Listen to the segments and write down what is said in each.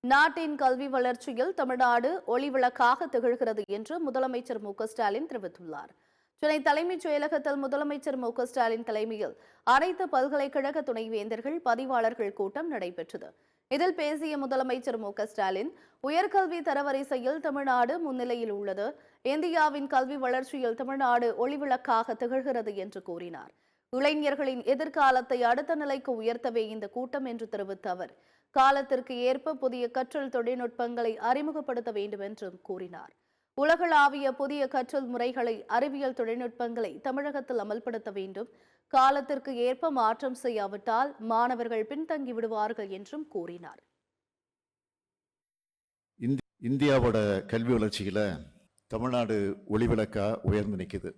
நாட்டின் கல்வி வளர்ச்சியில் தமிழ்நாடு ஒளிவிளக்காக திகழ்கிறது என்று முதலமைச்சர் ஸ்டாலின் தெரிவித்துள்ளார். சென்னை தலைமைச் செயலகத்தில் முதலமைச்சர் ஸ்டாலின் தலைமையில் அனைத்து பல்கலைக்கழக துணைவேந்தர்கள் பதிவாளர்கள் கூட்டம் நடைபெற்றது. இதில் பேசிய முதலமைச்சர் ஸ்டாலின், உயர்கல்வி தரவரிசையில் தமிழ்நாடு முன்னிலையில் உள்ளது. இந்தியாவின் கல்வி வளர்ச்சியில் தமிழ்நாடு ஒளிவிளக்காக திகழ்கிறது என்று கூறினார். இளைஞர்களின் எதிர்காலத்தை அடுத்த நிலைக்கு உயர்த்தவே இந்த கூட்டம் என்று தெரிவித்த அவர், காலத்திற்கு ஏற்ப புதிய கற்றல் தொழில்நுட்பங்களை அறிமுகப்படுத்த வேண்டும் என்றும் கூறினார். உலகளாவிய புதிய கற்றல் முறைகளை, அறிவியல் தொழில்நுட்பங்களை தமிழகத்தில் அமல்படுத்த வேண்டும். காலத்திற்கு ஏற்ப மாற்றம் செய்யாவிட்டால் மாணவர்கள் பின்தங்கி விடுவார்கள் என்றும் கூறினார். இந்தியாவோட கல்வி வளர்ச்சியில தமிழ்நாடு ஒளிவிளக்கா உயர்ந்து நிற்குது.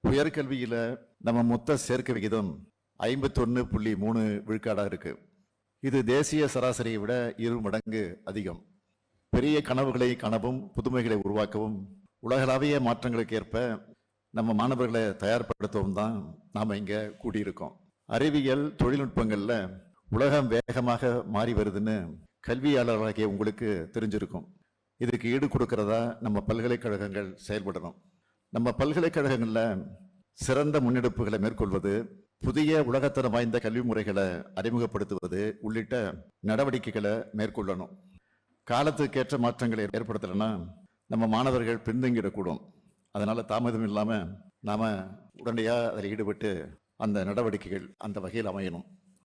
உயர்கல்வியில நம்ம மொத்த சேர்க்கை விகிதம் 51.3 விழுக்காடா இருக்கு. இது தேசிய சராசரியை விட 2 மடங்கு அதிகம். பெரிய கனவுகளை காணவும், புதுமைகளை உருவாக்கவும், உலகளாவிய மாற்றங்களுக்கு ஏற்ப நம்ம மாணவர்களை தயார்படுத்தவும் தான் நாம இங்க கூடியிருக்கோம். அறிவியல் தொழில்நுட்பங்கள்ல உலகம் வேகமாக மாறி வருதுன்னு கல்வியாளர்களாகிய உங்களுக்கு தெரிஞ்சிருக்கும். இதுக்கு ஈடு கொடுக்கிறதா நம்ம பல்கலைக்கழகங்கள் செயல்படணும். நம்ம பல்கலைக்கழகங்களில் சிறந்த முன்னெடுப்புகளை மேற்கொள்வது, புதிய உலகத்தரம் வாய்ந்த கல்வி முறைகளை அறிமுகப்படுத்துவது உள்ளிட்ட நடவடிக்கைகளை மேற்கொள்ளணும். காலத்துக்கேற்ற மாற்றங்களை ஏற்படுத்தலைன்னா நம்ம மாணவர்கள் பின்தங்கிடக்கூடும். அதனால தாமதம் இல்லாமல் நாம உடனடியாக அதில் ஈடுபட்டு அந்த நடவடிக்கைகள் அந்த வகையில் அமையணும்.